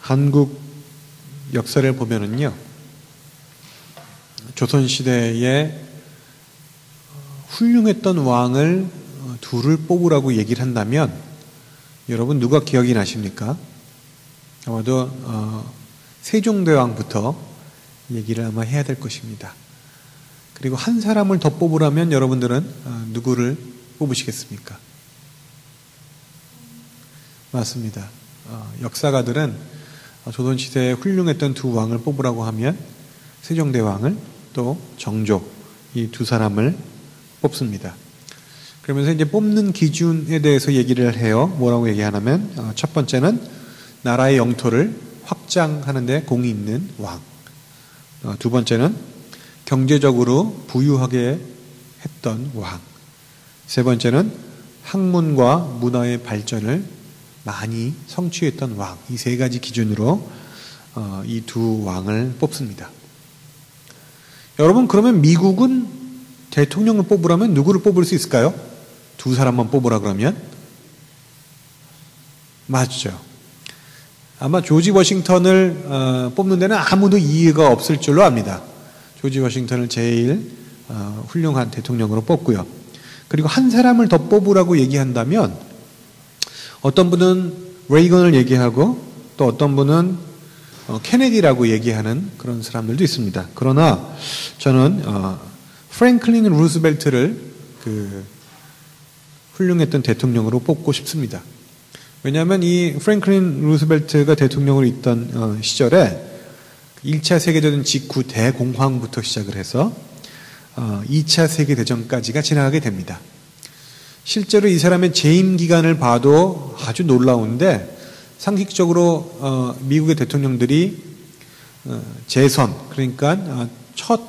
한국 역사를 보면은요, 조선시대에 훌륭했던 왕을 둘을 뽑으라고 얘기를 한다면 여러분 누가 기억이 나십니까? 아마도 세종대왕부터 얘기를 아마 해야 될 것입니다. 그리고 한 사람을 더 뽑으라면 여러분들은 누구를 뽑으시겠습니까? 맞습니다. 역사가들은 조선시대에 훌륭했던 두 왕을 뽑으라고 하면 세종대왕을 또 정조 이 두 사람을 뽑습니다. 그러면서 이제 뽑는 기준에 대해서 얘기를 해요. 뭐라고 얘기하냐면 첫 번째는 나라의 영토를 확장하는 데 공이 있는 왕. 두 번째는 경제적으로 부유하게 했던 왕. 세 번째는 학문과 문화의 발전을 많이 성취했던 왕. 이 세 가지 기준으로 이 두 왕을 뽑습니다. 여러분, 그러면 미국은 대통령을 뽑으라면 누구를 뽑을 수 있을까요? 두 사람만 뽑으라 그러면? 맞죠. 아마 조지 워싱턴을 뽑는 데는 아무도 이해가 없을 줄로 압니다. 조지 워싱턴을 제일 훌륭한 대통령으로 뽑고요. 그리고 한 사람을 더 뽑으라고 얘기한다면 어떤 분은 레이건을 얘기하고 또 어떤 분은 케네디라고 얘기하는 그런 사람들도 있습니다. 그러나 저는 프랭클린 루스벨트를 훌륭했던 대통령으로 뽑고 싶습니다. 왜냐하면 이 프랭클린 루스벨트가 대통령으로 있던 시절에 1차 세계대전 직후 대공황부터 시작을 해서 2차 세계대전까지가 지나가게 됩니다. 실제로 이 사람의 재임 기간을 봐도 아주 놀라운데 상식적으로 미국의 대통령들이 재선, 그러니까 첫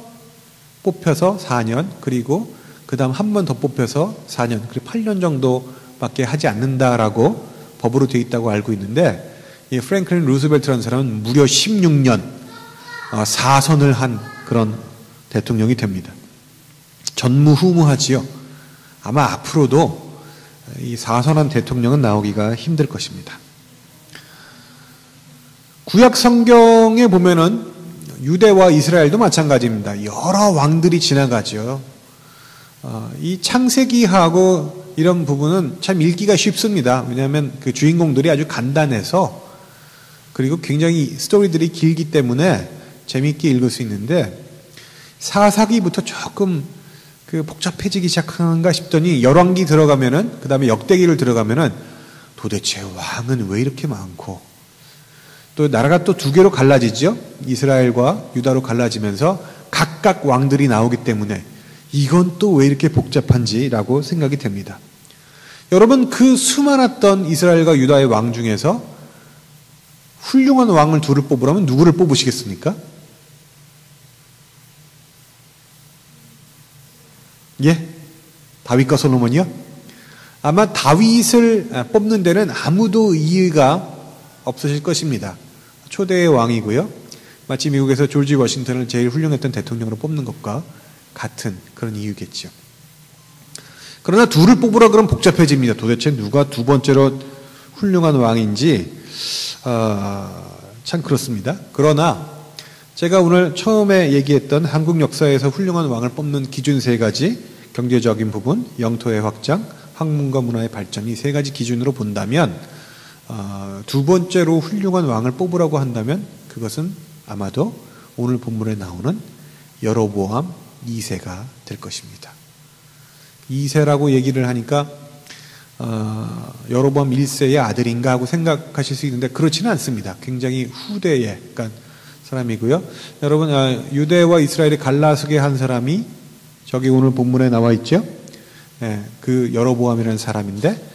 뽑혀서 4년, 그리고 그 다음 한 번 더 뽑혀서 4년, 그리고 8년 정도밖에 하지 않는다라고 법으로 되어 있다고 알고 있는데, 이 프랭클린 루스벨트라는 사람은 무려 16년 4선을 한 그런 대통령이 됩니다. 전무후무하지요. 아마 앞으로도 이 4선한 대통령은 나오기가 힘들 것입니다. 구약 성경에 보면은 유대와 이스라엘도 마찬가지입니다. 여러 왕들이 지나가죠. 이 창세기하고 이런 부분은 참 읽기가 쉽습니다. 왜냐하면 그 주인공들이 아주 간단해서, 그리고 굉장히 스토리들이 길기 때문에 재미있게 읽을 수 있는데, 사사기부터 조금 복잡해지기 시작하는가 싶더니 열왕기 들어가면은, 그 다음에 역대기를 들어가면은 도대체 왕은 왜 이렇게 많고, 또 나라가 또 두 개로 갈라지죠. 이스라엘과 유다로 갈라지면서 각각 왕들이 나오기 때문에 이건 또 왜 이렇게 복잡한지라고 생각이 됩니다. 여러분, 그 수많았던 이스라엘과 유다의 왕 중에서 훌륭한 왕을 둘을 뽑으라면 누구를 뽑으시겠습니까? 예? 다윗과 솔로몬이요? 아마 다윗을 뽑는 데는 아무도 이해가 없으실 것입니다. 초대의 왕이고요. 마치 미국에서 조지 워싱턴을 제일 훌륭했던 대통령으로 뽑는 것과 같은 그런 이유겠죠. 그러나 둘을 뽑으라 그러면 복잡해집니다. 도대체 누가 두 번째로 훌륭한 왕인지 참 그렇습니다. 그러나 제가 오늘 처음에 얘기했던 한국 역사에서 훌륭한 왕을 뽑는 기준 세 가지, 경제적인 부분, 영토의 확장, 학문과 문화의 발전, 이 세 가지 기준으로 본다면 두 번째로 훌륭한 왕을 뽑으라고 한다면 그것은 아마도 오늘 본문에 나오는 여로보암 2세가 될 것입니다. 2세라고 얘기를 하니까 여로보암 1세의 아들인가 하고 생각하실 수 있는데 그렇지는 않습니다. 굉장히 후대의 사람이고요. 여러분, 유대와 이스라엘이 갈라서게 한 사람이 저기 오늘 본문에 나와 있죠. 그 여로보암이라는 사람인데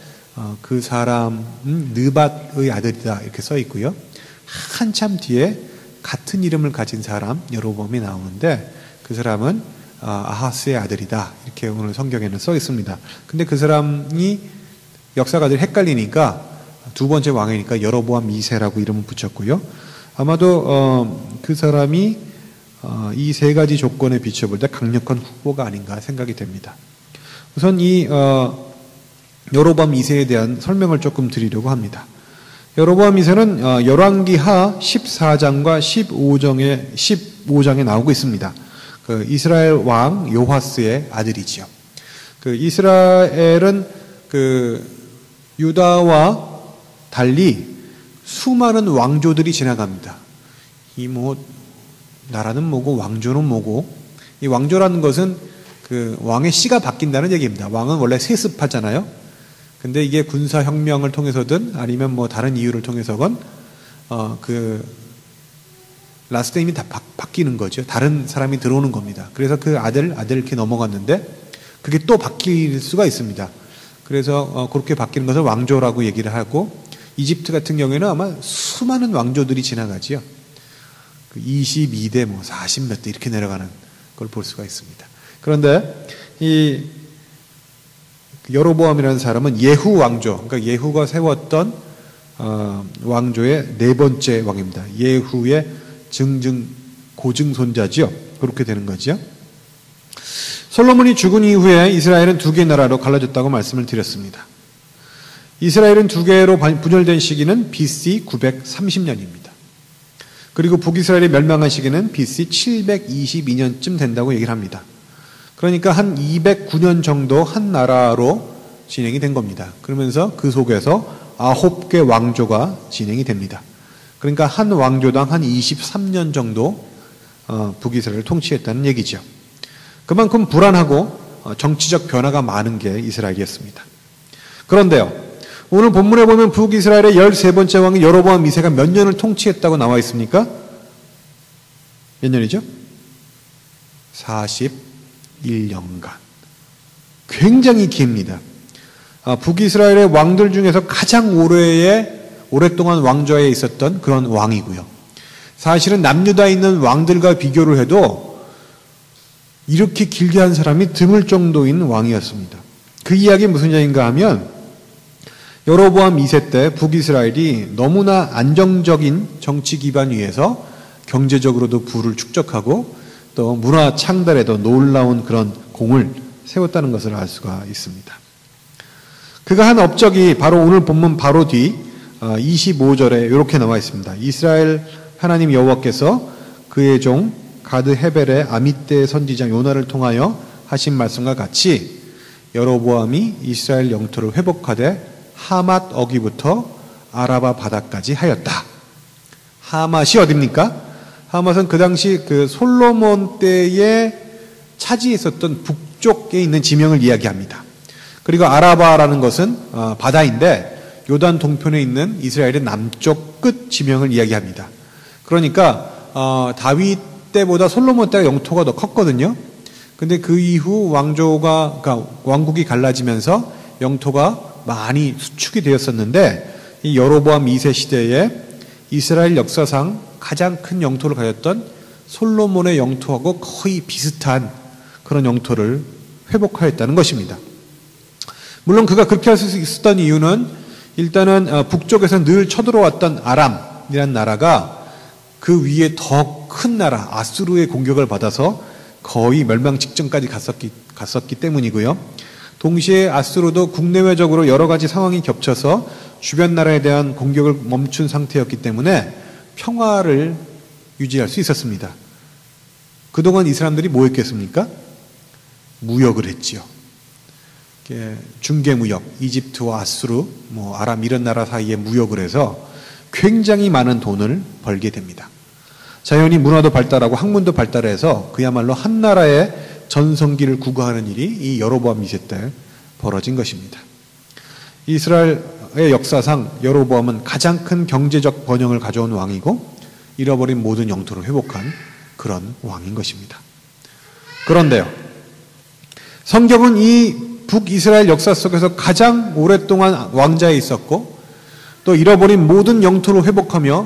그 사람은 느밧의 아들이다 이렇게 써 있고요. 한참 뒤에 같은 이름을 가진 사람 여로보암이 나오는데 그 사람은 아하스의 아들이다 이렇게 오늘 성경에는 써 있습니다. 근데 그 사람이 역사가들이 헷갈리니까 두 번째 왕이니까 여로보암 2세라고 이름을 붙였고요. 아마도 그 사람이 이 세 가지 조건에 비춰볼 때 강력한 후보가 아닌가 생각이 됩니다. 우선 이 여로보암 2세에 대한 설명을 조금 드리려고 합니다. 여로보암 2세는 열왕기하 14장과 15장에 나오고 있습니다. 그 이스라엘 왕 요하스의 아들이지요. 그 이스라엘은 그 유다와 달리 수많은 왕조들이 지나갑니다. 이 나라는 뭐고 왕조는 뭐고, 이 왕조라는 것은 그 왕의 씨가 바뀐다는 얘기입니다. 왕은 원래 세습하잖아요. 근데 이게 군사혁명을 통해서든 아니면 뭐 다른 이유를 통해서건 그 라스트 네임이 다 바뀌는 거죠. 다른 사람이 들어오는 겁니다. 그래서 그 아들 이렇게 넘어갔는데 그게 또 바뀔 수가 있습니다. 그래서 그렇게 바뀌는 것을 왕조라고 얘기를 하고, 이집트 같은 경우에는 아마 수많은 왕조들이 지나가지요. 22대, 40 몇 대 이렇게 내려가는 걸 볼 수가 있습니다. 그런데 이 여로보암이라는 사람은 예후 왕조, 그러니까 예후가 세웠던 왕조의 네 번째 왕입니다. 예후의 고증손자죠. 그렇게 되는 거죠. 솔로몬이 죽은 이후에 이스라엘은 두 개의 나라로 갈라졌다고 말씀을 드렸습니다. 이스라엘은 두 개로 분열된 시기는 BC 930년입니다. 그리고 북이스라엘이 멸망한 시기는 BC 722년쯤 된다고 얘기를 합니다. 그러니까 한 209년 정도 한 나라로 진행이 된 겁니다. 그러면서 그 속에서 9개 왕조가 진행이 됩니다. 그러니까 한 왕조당 한 23년 정도 북이스라엘을 통치했다는 얘기죠. 그만큼 불안하고 정치적 변화가 많은 게 이스라엘이었습니다. 그런데요, 오늘 본문에 보면 북이스라엘의 13번째 왕이 여로보암 2세가 몇 년을 통치했다고 나와 있습니까? 몇 년이죠? 41년간. 굉장히 깁니다. 북이스라엘의 왕들 중에서 가장 오랫동안 왕좌에 있었던 그런 왕이고요. 사실은 남유다에 있는 왕들과 비교를 해도 이렇게 길게 한 사람이 드물 정도인 왕이었습니다. 그 이야기 무슨 이야기인가 하면, 여로보암 2세 때 북이스라엘이 너무나 안정적인 정치 기반 위에서 경제적으로도 부를 축적하고 또 문화 창달에도 놀라운 그런 공을 세웠다는 것을 알 수가 있습니다. 그가 한 업적이 바로 오늘 본문 바로 뒤 25절에 이렇게 나와 있습니다. 이스라엘 하나님 여호와께서 그의 종 가드 헤벨의 아미떼 선지자 요나를 통하여 하신 말씀과 같이 여로보암이 이스라엘 영토를 회복하되 하맛 어기부터 아라바 바다까지 하였다. 하맛이 어디입니까? 하맛은 그 당시 그 솔로몬 때에 차지했었던 북쪽에 있는 지명을 이야기합니다. 그리고 아라바라는 것은 바다인데 요단 동편에 있는 이스라엘의 남쪽 끝 지명을 이야기합니다. 그러니까 다윗 때보다 솔로몬 때가 영토가 더 컸거든요. 근데 그 이후 그러니까 왕국이 갈라지면서 영토가 많이 수축이 되었었는데, 이 여로보암 2세 시대에 이스라엘 역사상 가장 큰 영토를 가졌던 솔로몬의 영토하고 거의 비슷한 그런 영토를 회복하였다는 것입니다. 물론 그가 그렇게 할 수 있었던 이유는, 일단은 북쪽에서 늘 쳐들어왔던 아람이라는 나라가 그 위에 더 큰 나라 아수르의 공격을 받아서 거의 멸망 직전까지 갔었기 때문이고요. 동시에 아수르도 국내외적으로 여러 가지 상황이 겹쳐서 주변 나라에 대한 공격을 멈춘 상태였기 때문에 평화를 유지할 수 있었습니다. 그동안 이 사람들이 뭐 했겠습니까? 무역을 했지요. 중개무역, 이집트와 아수르, 아람 이런 나라 사이에 무역을 해서 굉장히 많은 돈을 벌게 됩니다. 자연히 문화도 발달하고 학문도 발달해서 그야말로 한 나라의 전성기를 구가하는 일이 이 여로보암 2세 때 벌어진 것입니다. 이스라엘의 역사상 여로보암은 가장 큰 경제적 번영을 가져온 왕이고 잃어버린 모든 영토를 회복한 그런 왕인 것입니다. 그런데요, 성경은 이 북이스라엘 역사 속에서 가장 오랫동안 왕자에 있었고 또 잃어버린 모든 영토를 회복하며